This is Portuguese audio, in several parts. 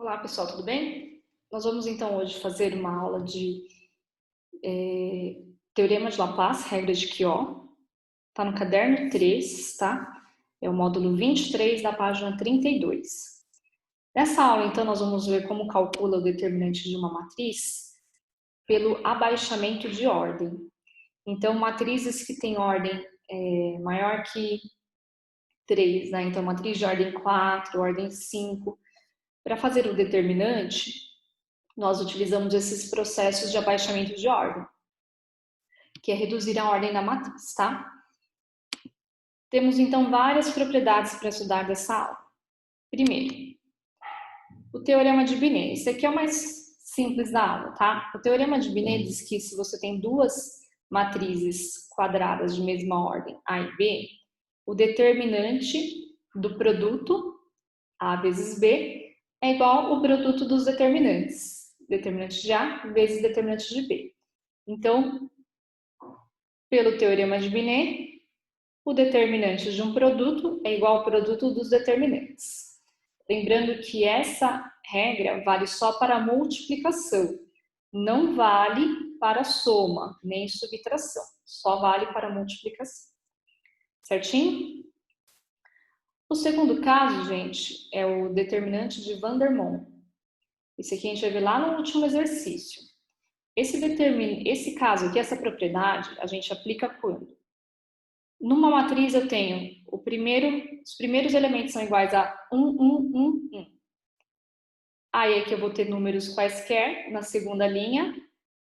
Olá, pessoal, tudo bem? Nós vamos então hoje fazer uma aula de Teorema de Laplace, regra de Quiot. Está no caderno 3, tá? É o módulo 23 da página 32. Nessa aula, então, nós vamos ver como calcula o determinante de uma matriz pelo abaixamento de ordem. Então, matrizes que têm ordem maior que 3, né? Então, matriz de ordem 4, ordem 5. Para fazer o determinante, nós utilizamos esses processos de abaixamento de ordem, que é reduzir a ordem da matriz, tá? Temos, então, várias propriedades para estudar dessa aula. Primeiro, o Teorema de Binet. Esse aqui é o mais simples da aula, tá? O Teorema de Binet diz que se você tem duas matrizes quadradas de mesma ordem, A e B, o determinante do produto, A vezes B, é igual ao produto dos determinantes. Determinante de A vezes determinante de B. Então, pelo Teorema de Binet, o determinante de um produto é igual ao produto dos determinantes. Lembrando que essa regra vale só para a multiplicação, não vale para a soma, nem subtração, só vale para a multiplicação. Certinho? O segundo caso, gente, é o determinante de Vandermonde. Esse aqui a gente vai ver lá no último exercício. Esse caso aqui, essa propriedade, a gente aplica quando? Numa matriz eu tenho os primeiros elementos são iguais a 1, 1, 1, 1. Aí aqui eu vou ter números quaisquer na segunda linha.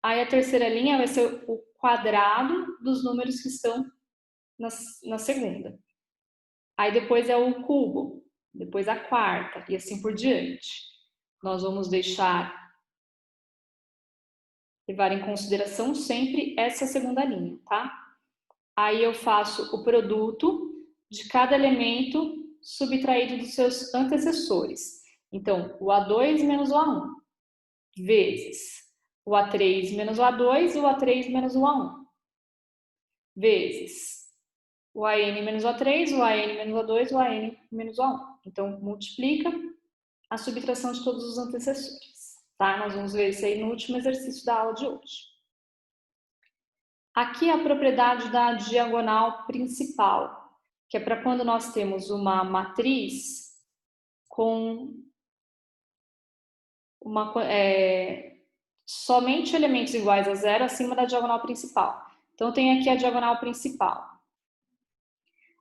Aí a terceira linha vai ser o quadrado dos números que estão na segunda. Aí depois é o cubo, depois a quarta e assim por diante. Nós vamos levar em consideração sempre essa segunda linha, tá? Aí eu faço o produto de cada elemento subtraído dos seus antecessores. Então, o A2 menos o A1, vezes o A3 menos o A2 e o A3 menos o A1, vezes o AN menos o A3, o AN menos o A2 e o AN menos o A1. Então, multiplica a subtração de todos os antecessores. Tá? Nós vamos ver isso aí no último exercício da aula de hoje. Aqui é a propriedade da diagonal principal, que é para quando nós temos uma matriz com somente elementos iguais a zero acima da diagonal principal. Então, eu tenho aqui a diagonal principal.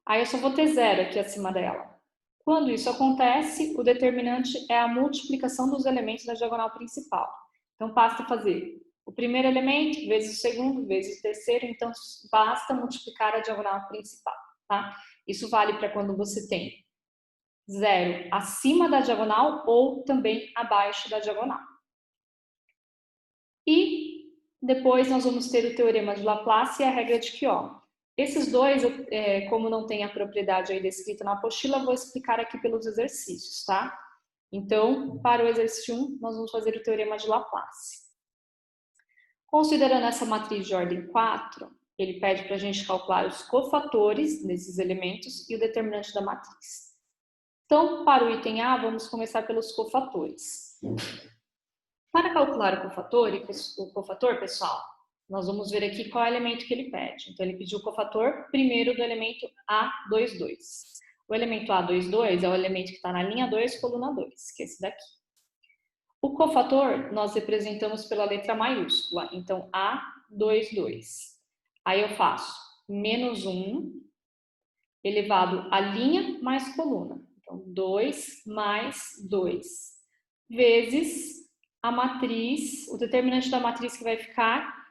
Aí eu só vou ter zero aqui acima dela. Quando isso acontece, o determinante é a multiplicação dos elementos da diagonal principal. Então, basta fazer o primeiro elemento vezes o segundo vezes o terceiro, então basta multiplicar a diagonal principal, tá? Isso vale para quando você tem zero acima da diagonal ou também abaixo da diagonal. E depois nós vamos ter o teorema de Laplace e a regra de Quiot. Esses dois, como não tem a propriedade aí descrita na apostila, vou explicar aqui pelos exercícios, tá? Então, para o exercício 1, nós vamos fazer o teorema de Laplace. Considerando essa matriz de ordem 4, ele pede para a gente calcular os cofatores desses elementos e o determinante da matriz. Então, para o item A, vamos começar pelos cofatores. Para calcular o cofator, pessoal, nós vamos ver aqui qual é o elemento que ele pede. Então, ele pediu o cofator primeiro do elemento A22. O elemento A22 é o elemento que está na linha 2, coluna 2, que é esse daqui. O cofator nós representamos pela letra maiúscula, então A22. Aí eu faço menos 1 elevado a linha mais coluna. Então, 2 mais 2 vezes a matriz, o determinante da matriz que vai ficar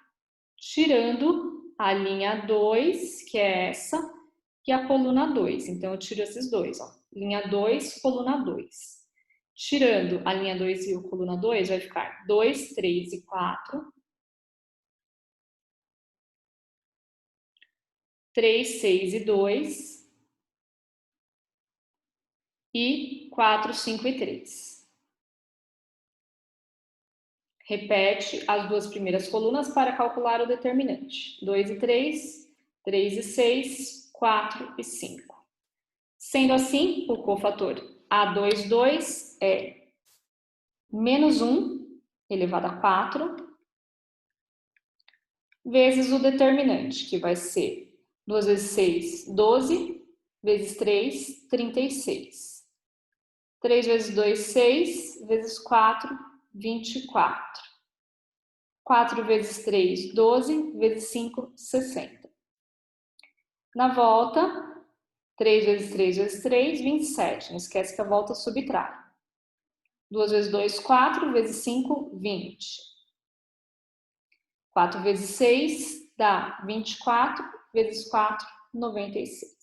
tirando a linha 2, que é essa, e a coluna 2. Então, eu tiro esses dois, ó. Linha 2, coluna 2. Tirando a linha 2 e a coluna 2, vai ficar 2, 3 e 4. 3, 6 e 2. E 4, 5 e 3. Repete as duas primeiras colunas para calcular o determinante. 2 e 3, 3 e 6, 4 e 5. Sendo assim, o cofator A22 é menos 1 elevado a 4, vezes o determinante, que vai ser 2 vezes 6, 12, vezes 3, 36. 3 vezes 2, 6, vezes 4, 24. 4 vezes 3, 12, vezes 5, 60. Na volta, 3 vezes 3 vezes 3, 27. Não esquece que a volta subtrai. 2 vezes 2, 4, vezes 5, 20. 4 vezes 6 dá 24, vezes 4, 96.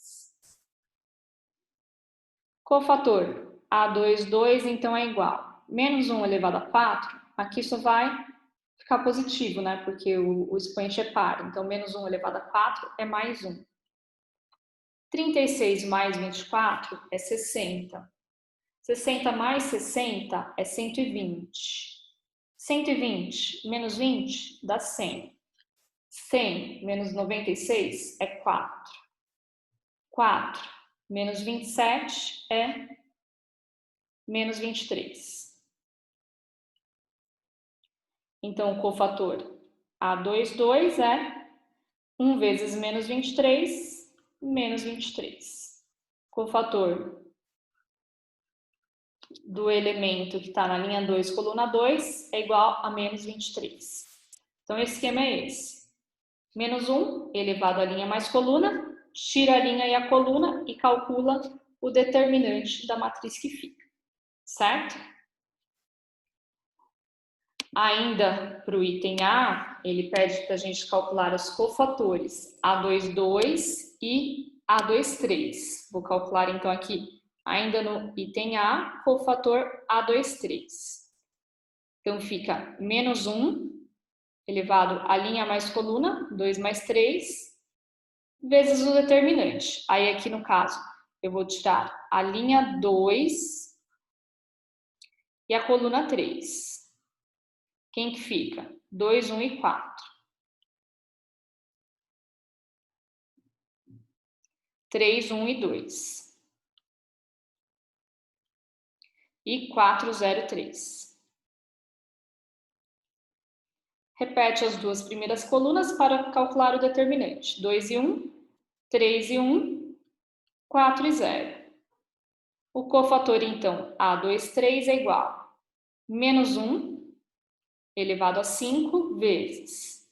Cofator A2, 2, então é igual. Menos 1 elevado a 4, aqui só vai ficar positivo, né? Porque o expoente é par. Então, menos 1 elevado a 4 é mais 1. 36 mais 24 é 60. 60 mais 60 é 120. 120 menos 20 dá 100. 100 menos 96 é 4. 4 menos 27 é menos 23. Então, o cofator A2, 2 é 1 vezes menos 23, menos 23. Cofator do elemento que está na linha 2, coluna 2, é igual a menos 23. Então, esse esquema é esse. Menos 1 elevado à linha mais coluna, tira a linha e a coluna e calcula o determinante da matriz que fica, certo? Ainda para o item A, ele pede para a gente calcular os cofatores A2, 2 e A2, 3. Vou calcular então aqui, ainda no item A, cofator A2, 3. Então fica menos 1 elevado à linha mais coluna, 2 mais 3, vezes o determinante. Aí aqui no caso, eu vou tirar a linha 2 e a coluna 3. Quem que fica? 2, 1 e 4. 3, 1 e 2. E 4, 0, 3. Repete as duas primeiras colunas para calcular o determinante. 2 e 1, 3 e 1, 4 e 0. O cofator, então, A2, 3 é igual a menos 1 elevado a 5 vezes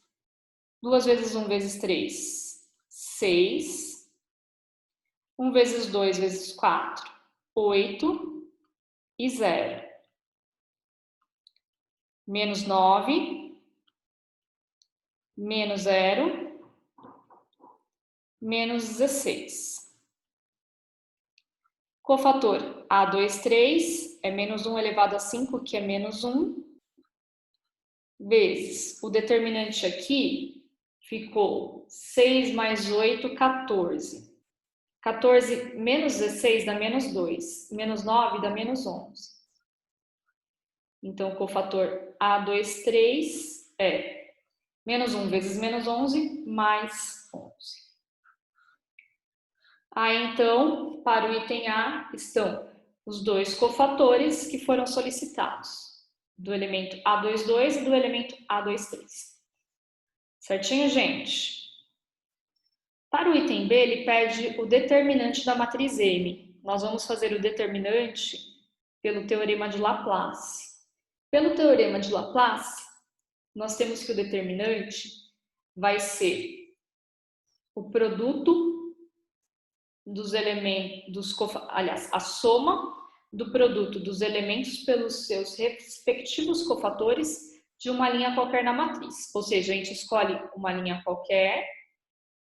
2 vezes 1 vezes 3, 6. 1 vezes 2 vezes 4, 8 e 0. Menos 9, menos 0, menos 16. Cofator A2, 3 é menos 1 elevado a 5, que é menos 1, vezes o determinante aqui ficou 6 mais 8, 14. 14 menos 16 dá menos 2, menos 9 dá menos 11. Então, o cofator A2, 3 é menos 1 vezes menos 11, mais 11. Aí, então, para o item A, estão os dois cofatores que foram solicitados, do elemento A2, 2 e do elemento A2, 3. Certinho, gente? Para o item B, ele pede o determinante da matriz M. Nós vamos fazer o determinante pelo teorema de Laplace. Pelo teorema de Laplace, nós temos que o determinante vai ser o produto dos elementos, aliás, a soma do produto dos elementos pelos seus respectivos cofatores de uma linha qualquer na matriz. Ou seja, a gente escolhe uma linha qualquer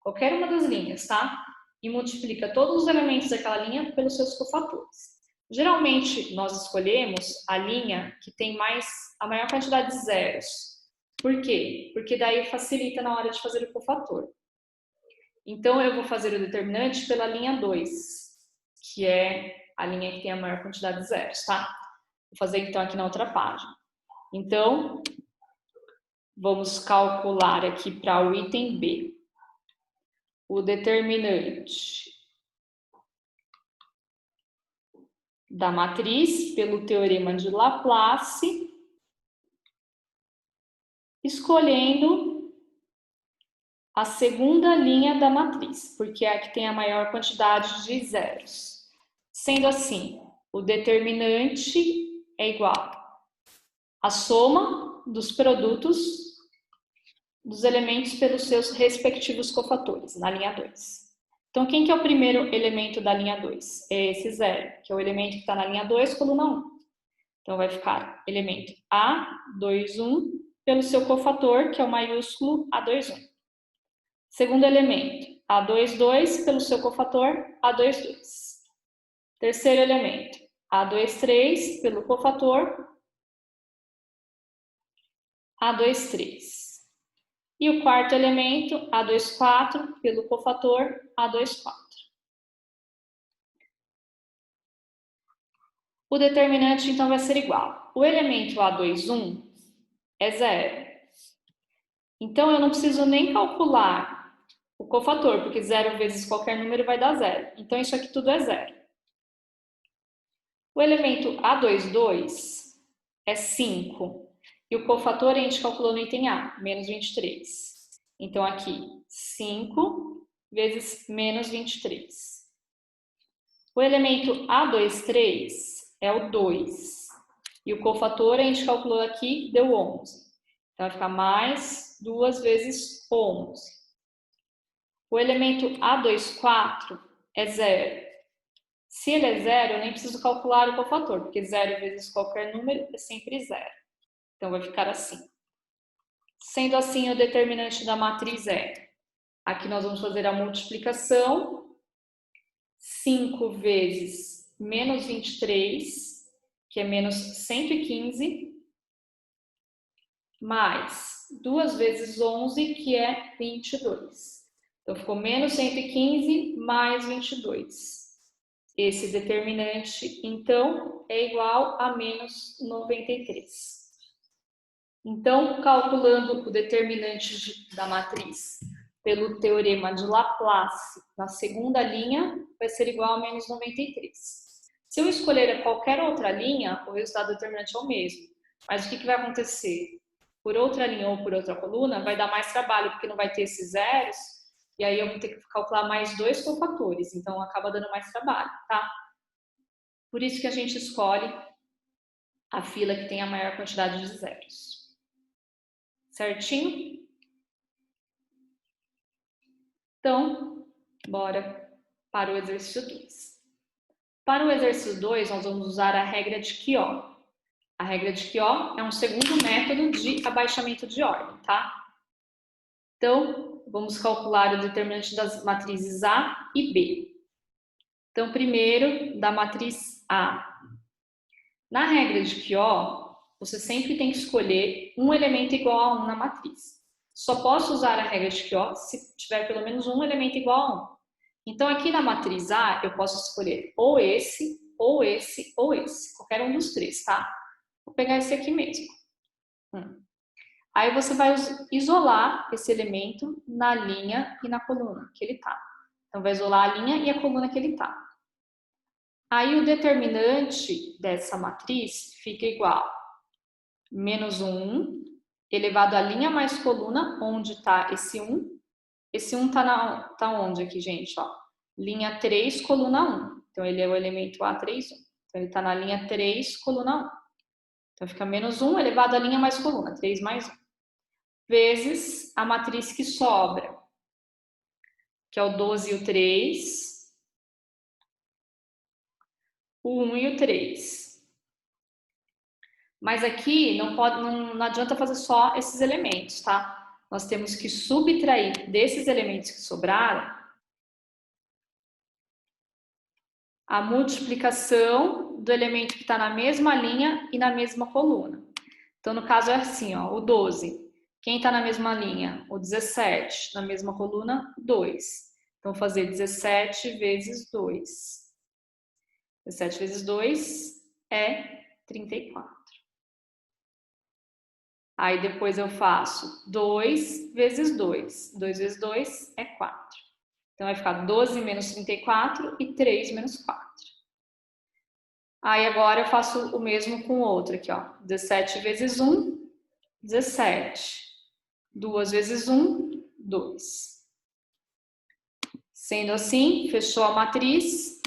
uma das linhas, tá? E multiplica todos os elementos daquela linha pelos seus cofatores. Geralmente, nós escolhemos a linha que tem a maior quantidade de zeros. Por quê? Porque daí facilita na hora de fazer o cofator. Então, eu vou fazer o determinante pela linha 2, que é a linha que tem a maior quantidade de zeros, tá? Vou fazer então aqui na outra página. Então, vamos calcular aqui para o item B. O determinante da matriz pelo teorema de Laplace escolhendo a segunda linha da matriz, porque é a que tem a maior quantidade de zeros. Sendo assim, o determinante é igual à soma dos produtos dos elementos pelos seus respectivos cofatores, na linha 2. Então, quem que é o primeiro elemento da linha 2? É esse zero, que é o elemento que está na linha 2, coluna 1. Então, vai ficar elemento A21 pelo seu cofator, que é o maiúsculo A21. Segundo elemento, A22 pelo seu cofator, A22. Terceiro elemento, A23 pelo cofator, A23. E o quarto elemento, A24, pelo cofator, A24. O determinante, então, vai ser igual. O elemento A21 é zero. Então, eu não preciso nem calcular o cofator, porque zero vezes qualquer número vai dar zero. Então, isso aqui tudo é zero. O elemento A22 é 5. E o cofator a gente calculou no item A, menos 23. Então, aqui, 5 vezes menos 23. O elemento A23 é o 2. E o cofator a gente calculou aqui, deu 11. Então, vai ficar mais 2 vezes 11. O elemento A24 é 0. Se ele é 0, eu nem preciso calcular o cofator, porque 0 vezes qualquer número é sempre 0. Então, vai ficar assim. Sendo assim, o determinante da matriz é... Aqui nós vamos fazer a multiplicação. 5 vezes menos 23, que é menos 115, mais 2 vezes 11, que é 22. Então, ficou menos 115 mais 22. Esse determinante, então, é igual a menos 93. Então, calculando o determinante da matriz pelo teorema de Laplace na segunda linha, vai ser igual a menos 93. Se eu escolher qualquer outra linha, o resultado determinante é o mesmo. Mas o que vai acontecer? Por outra linha ou por outra coluna, vai dar mais trabalho, porque não vai ter esses zeros, e aí eu vou ter que calcular mais 2 cofatores, então acaba dando mais trabalho, tá? Por isso que a gente escolhe a fila que tem a maior quantidade de zeros. Certinho? Então, bora para o exercício 2. Para o exercício 2, nós vamos usar a regra de Kyo. A regra de Kyo é um segundo método de abaixamento de ordem, tá? Então, vamos calcular o determinante das matrizes A e B. Então, primeiro, da matriz A. Na regra de Kyo, você sempre tem que escolher um elemento igual a 1 na matriz. Só posso usar a regra de Kyo se tiver pelo menos um elemento igual a 1. Então, aqui na matriz A, eu posso escolher ou esse, ou esse, ou esse. Qualquer um dos três, tá? Vou pegar esse aqui mesmo. Aí você vai isolar esse elemento na linha e na coluna que ele tá. Então, vai isolar a linha e a coluna que ele tá. Aí, o determinante dessa matriz fica igual a menos 1 elevado à linha mais coluna, onde está esse 1. Esse 1 tá onde aqui, gente? Ó, linha 3, coluna 1. Então, ele é o elemento A31. Então, ele está na linha 3, coluna 1. Então, fica menos 1 elevado à linha mais coluna, 3 mais 1. Vezes a matriz que sobra, que é o 12 e o 3, o 1 e o 3. Mas aqui não adianta fazer só esses elementos, tá? Nós temos que subtrair desses elementos que sobraram a multiplicação do elemento que está na mesma linha e na mesma coluna. Então, no caso é assim, ó, o 12. Quem está na mesma linha? O 17. Na mesma coluna, 2. Então, vou fazer 17 vezes 2. 17 vezes 2 é 34. Aí, depois eu faço 2 vezes 2. 2 vezes 2 é 4. Então, vai ficar 12 menos 34 e 3 menos 4. Aí, agora eu faço o mesmo com o outro aqui, ó. 17 vezes 1, 17. 2 vezes 1, 2. Sendo assim, fechou a matriz.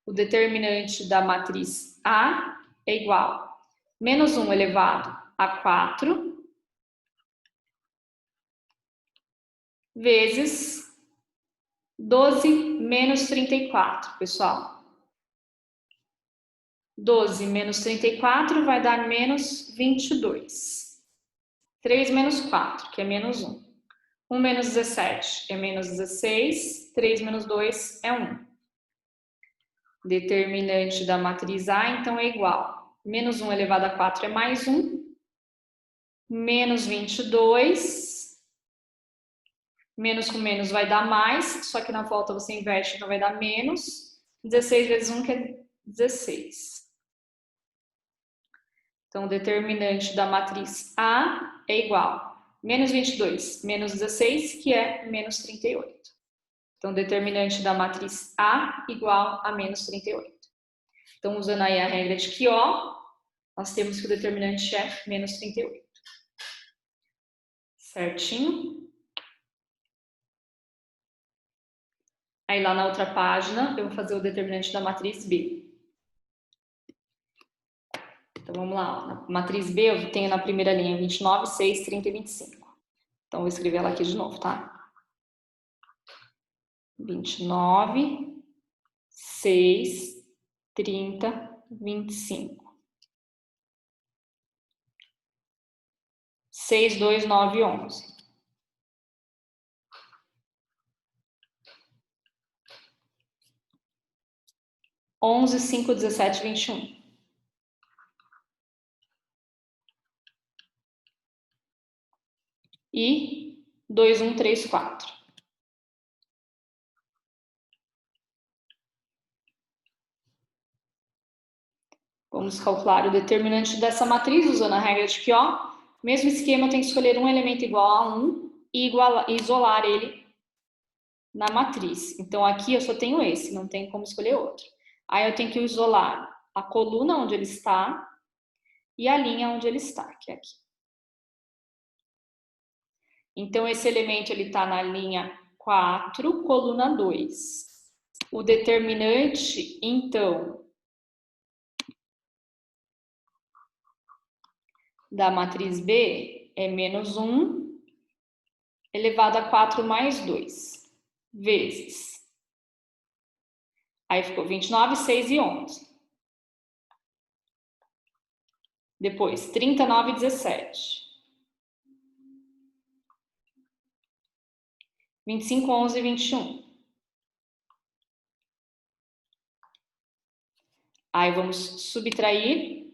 O determinante da matriz A é igual a menos 1 elevado a 4 vezes 12 menos 34, pessoal. 12 menos 34 vai dar menos 22. 3 menos 4, que é menos 1. 1 menos 17 é menos 16. 3 menos 2 é 1. Determinante da matriz A, então, é igual. Menos 1 elevado a 4 é mais 1. Menos 22. Menos com menos vai dar mais, só que na volta você inverte, então vai dar menos. 16 vezes 1, que é 16. Então, o determinante da matriz A é igual a menos 22 menos 16, que é menos 38. Então, o determinante da matriz A igual a menos 38. Então, usando aí a regra de Kyo, nós temos que o determinante é menos 38. Certinho? Aí, lá na outra página, eu vou fazer o determinante da matriz B. Então, vamos lá. Na matriz B, eu tenho na primeira linha 29, 6, 30 e 25. Então, vou escrever ela aqui de novo, tá? 29, 6, 30, 25. 6, 2, 9, 11. 11, 5, 17, 21. E 2, 1, 3, 4. Vamos calcular o determinante dessa matriz usando a regra de Kyo. Mesmo esquema, eu tenho que escolher um elemento igual a 1 e isolar ele na matriz. Então, aqui eu só tenho esse, não tem como escolher outro. Aí eu tenho que isolar a coluna onde ele está e a linha onde ele está, que é aqui. Então, esse elemento ele está na linha 4, coluna 2. O determinante, então, da matriz B é menos 1 elevado a 4 mais 2, vezes. Aí ficou 29, 6 e 11. Depois, 39 e 17. 25, 11 e 21. Aí vamos subtrair.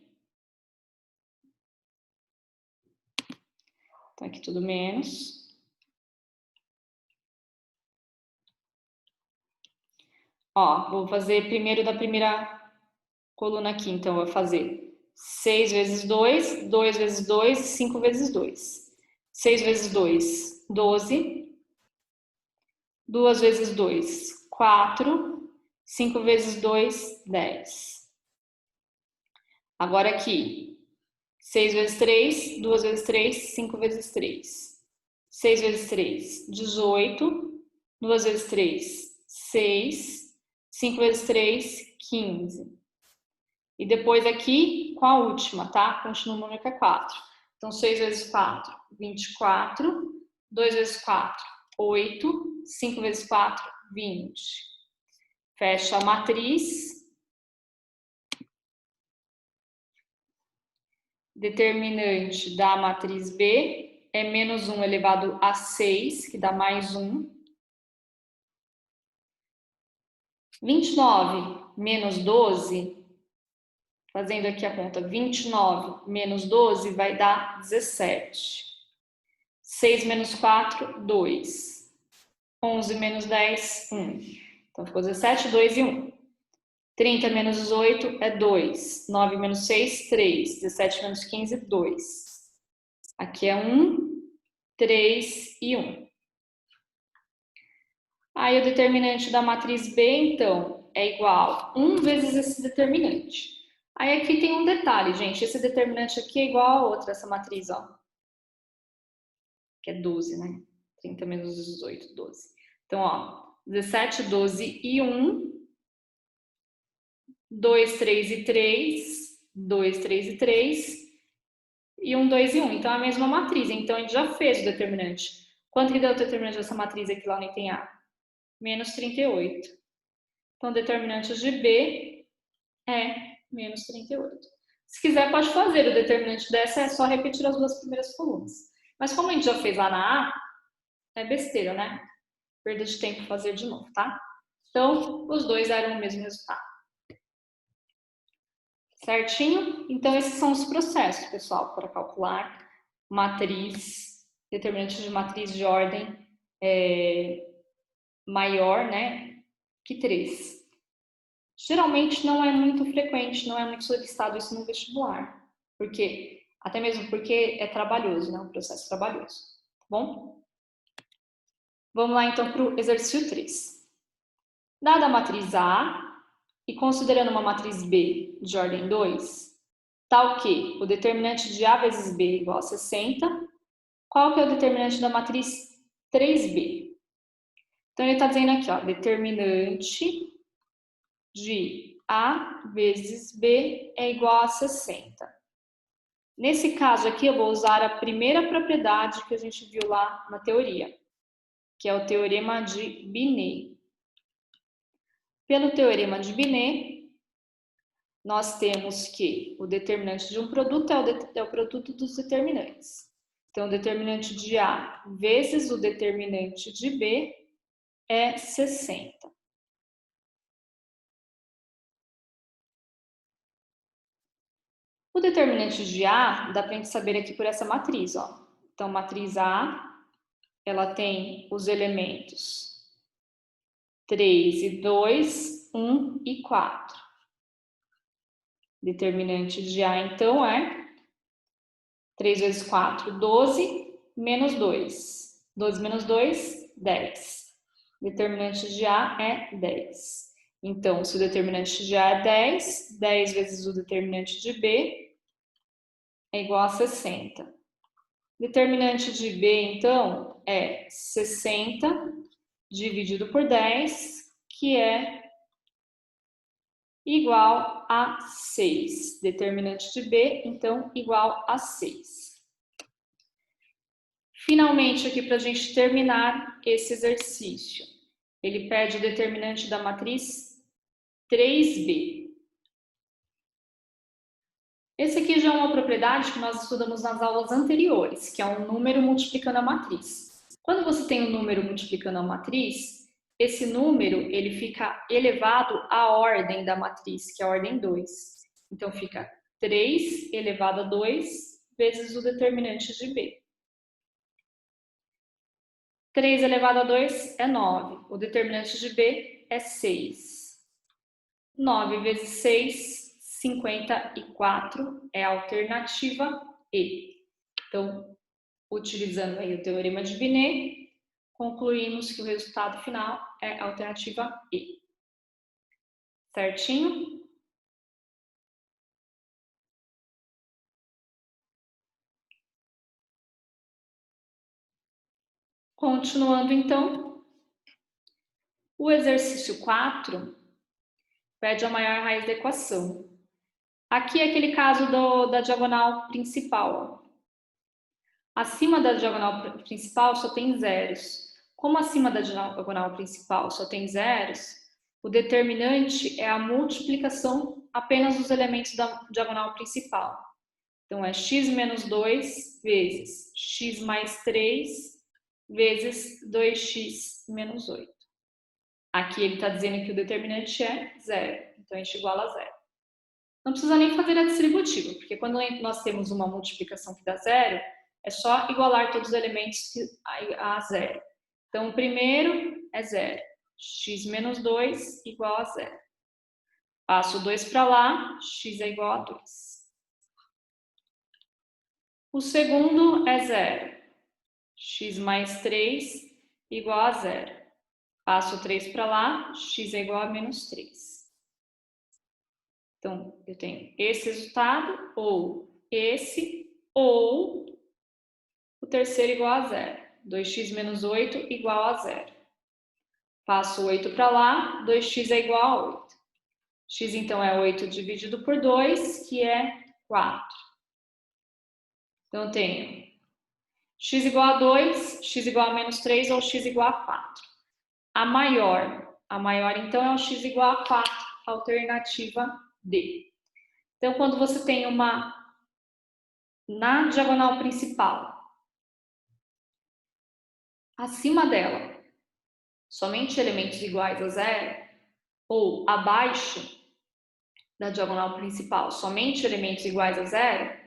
Então, aqui tudo menos. Ó, vou fazer primeiro da primeira coluna aqui. Então, eu vou fazer 6 vezes 2, 2 vezes 2, 5 vezes 2. 6 vezes 2, 12. 2 vezes 2, 4. 5 vezes 2, 10. Agora aqui, 6 vezes 3, 2 vezes 3, 5 vezes 3. 6 vezes 3, 18. 2 vezes 3, 6. 5 vezes 3, 15. E depois aqui, com a última, tá? Continua o número que é 4. Então, 6 vezes 4, 24. 2 vezes 4, 8. 5 vezes 4, 20. Fecha a matriz. Determinante da matriz B é menos 1 elevado a 6, que dá mais 1. 29 menos 12, fazendo aqui a conta, 29 menos 12 vai dar 17. 6 menos 4, 2. 11 menos 10, 1. Então, ficou 17, 2 e 1. 30 menos 18 é 2. 9 menos 6, 3. 17 menos 15, 2. Aqui é 1, 3 e 1. Aí, o determinante da matriz B, então, é igual a 1 vezes esse determinante. Aí aqui tem um detalhe, gente. Esse determinante aqui é igual a outra, essa matriz, ó. Que é 12, né? 30 menos 18, 12. Então, ó, 17, 12 e 1. 2, 3 e 3. 2, 3 e 3. E 1, 2 e 1. Então, é a mesma matriz. Então, a gente já fez o determinante. Quanto que deu o determinante dessa matriz aqui lá no item A? Menos 38. Então, o determinante de B é menos 38. Se quiser, pode fazer o determinante dessa, é só repetir as duas primeiras colunas. Mas como a gente já fez lá na A, é besteira, né? Perda de tempo fazer de novo, tá? Então, os dois deram o mesmo resultado. Certinho? Então, esses são os processos, pessoal, para calcular matriz, determinante de matriz de ordem maior, né, que 3. Geralmente não é muito frequente, não é muito solicitado isso no vestibular, porque até mesmo porque é trabalhoso, né, um processo trabalhoso, tá bom? Vamos lá então para o exercício 3. Dada a matriz A e considerando uma matriz B de ordem 2, tal que o determinante de A vezes B é igual a 60, qual que é o determinante da matriz 3B? Então ele está dizendo aqui, ó, determinante de A vezes B é igual a 60. Nesse caso aqui, eu vou usar a primeira propriedade que a gente viu lá na teoria, que é o teorema de Binet. Pelo teorema de Binet, nós temos que o determinante de um produto é o produto dos determinantes. Então, o determinante de A vezes o determinante de B é 60. O determinante de A dá para a gente saber aqui por essa matriz, ó. Então, matriz A, ela tem os elementos 3 e 2, 1 e 4. Determinante de A, então, é 3 vezes 4, 12, menos 2. 12 menos 2, 10. Determinante de A é 10. Então, se o determinante de A é 10, 10 vezes o determinante de B é igual a 60. Determinante de B, então, é 60 dividido por 10, que é igual a 6. Determinante de B, então, igual a 6. Finalmente, aqui para a gente terminar esse exercício, ele pede o determinante da matriz 3B. Esse aqui já é uma propriedade que nós estudamos nas aulas anteriores, que é um número multiplicando a matriz. Quando você tem um número multiplicando a matriz, esse número ele fica elevado à ordem da matriz, que é a ordem 2. Então, fica 3 elevado a 2 vezes o determinante de B. 3 elevado a 2 é 9. O determinante de B é 6. 9 vezes 6, 54 é a alternativa E. Então, utilizando aí o teorema de Binet, concluímos que o resultado final é a alternativa E. Certinho? Continuando, então, o exercício 4 pede a maior raiz da equação. Aqui é aquele caso da diagonal principal. Acima da diagonal principal só tem zeros. Como acima da diagonal principal só tem zeros, o determinante é a multiplicação apenas dos elementos da diagonal principal. Então, é x menos 2 vezes x mais 3 vezes 2x menos 8. Aqui ele está dizendo que o determinante é zero, então a gente iguala a zero. Não precisa nem fazer a distributiva, porque quando nós temos uma multiplicação que dá zero, é só igualar todos os elementos a zero. Então, o primeiro é zero. X menos 2 igual a zero. Passo 2 para lá, x é igual a 2. O segundo é zero. X mais 3 igual a zero. Passo 3 para lá, x é igual a menos 3. Então, eu tenho esse resultado, ou esse, ou o terceiro igual a zero. 2x menos 8 igual a zero. Passo 8 para lá, 2x é igual a 8. X, então, é 8 dividido por 2, que é 4. Então, eu tenho x igual a 2, x igual a menos 3 ou x igual a 4. A maior, então, é o x igual a 4, alternativa D. Então, quando você tem na diagonal principal, acima dela, somente elementos iguais a zero, ou abaixo da diagonal principal, somente elementos iguais a zero,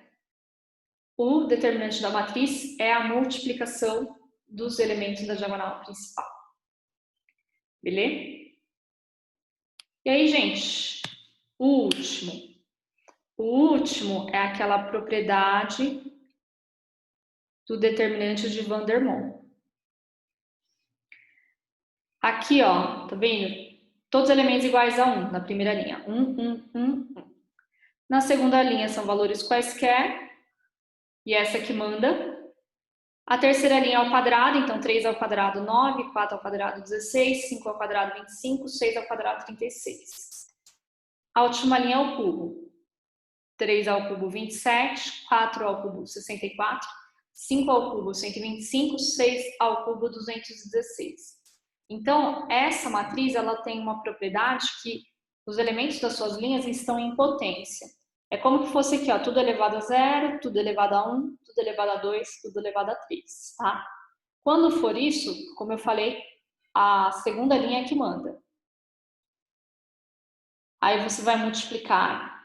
o determinante da matriz é a multiplicação dos elementos da diagonal principal. Beleza? E aí, gente, o último é aquela propriedade do determinante de Van der Waals. Aqui, ó, tá vendo? Todos os elementos iguais a 1 na primeira linha. 1, 1, 1, 1. Na segunda linha são valores quaisquer, e essa que manda. A terceira linha ao quadrado, então 3 ao quadrado 9, 4 ao quadrado 16, 5 ao quadrado 25, 6 ao quadrado 36. A última linha ao cubo. 3 ao cubo 27, 4 ao cubo 64, 5 ao cubo 125, 6 ao cubo 216. Então, essa matriz ela tem uma propriedade que os elementos das suas linhas estão em potência. É como que fosse aqui, ó, tudo elevado a 0, tudo elevado a 1, tudo elevado a 2, tudo elevado a 3, tá? Quando for isso, como eu falei, a segunda linha é que manda. Aí você vai multiplicar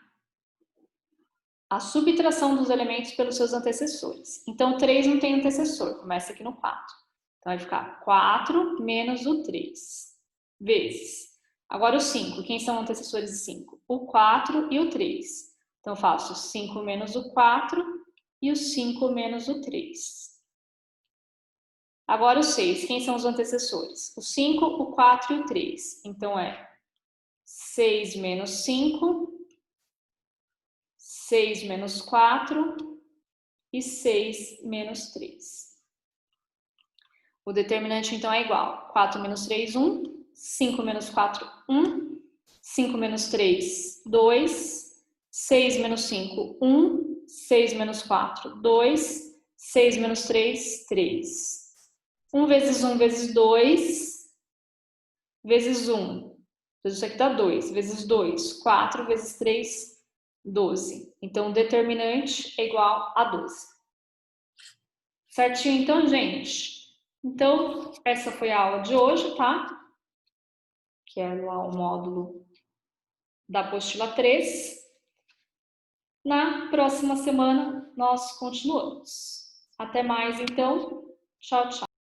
a subtração dos elementos pelos seus antecessores. Então, 3 não tem antecessor, começa aqui no 4. Então, vai ficar 4 menos o 3, vezes. Agora, o 5. Quem são antecessores de 5? O 4 e o 3. Então, eu faço 5 menos o 4 e o 5 menos o 3. Agora, o 6. Quem são os antecessores? O 5, o 4 e o 3. Então, é 6 menos 5, 6 menos 4 e 6 menos 3. O determinante, então, é igual. 4 menos 3, 1. 5 menos 4, 1. 5 menos 3, 2. 6 menos 5, 1. 6 menos 4, 2. 6 menos 3, 3. 1 vezes 1 vezes 2, vezes 1. Isso aqui dá 2. Vezes 2, 4. Vezes 3, 12. Então, o determinante é igual a 12. Certinho, então, gente? Então, essa foi a aula de hoje, tá? Que é o módulo da apostila 3. Na próxima semana, nós continuamos. Até mais, então. Tchau, tchau.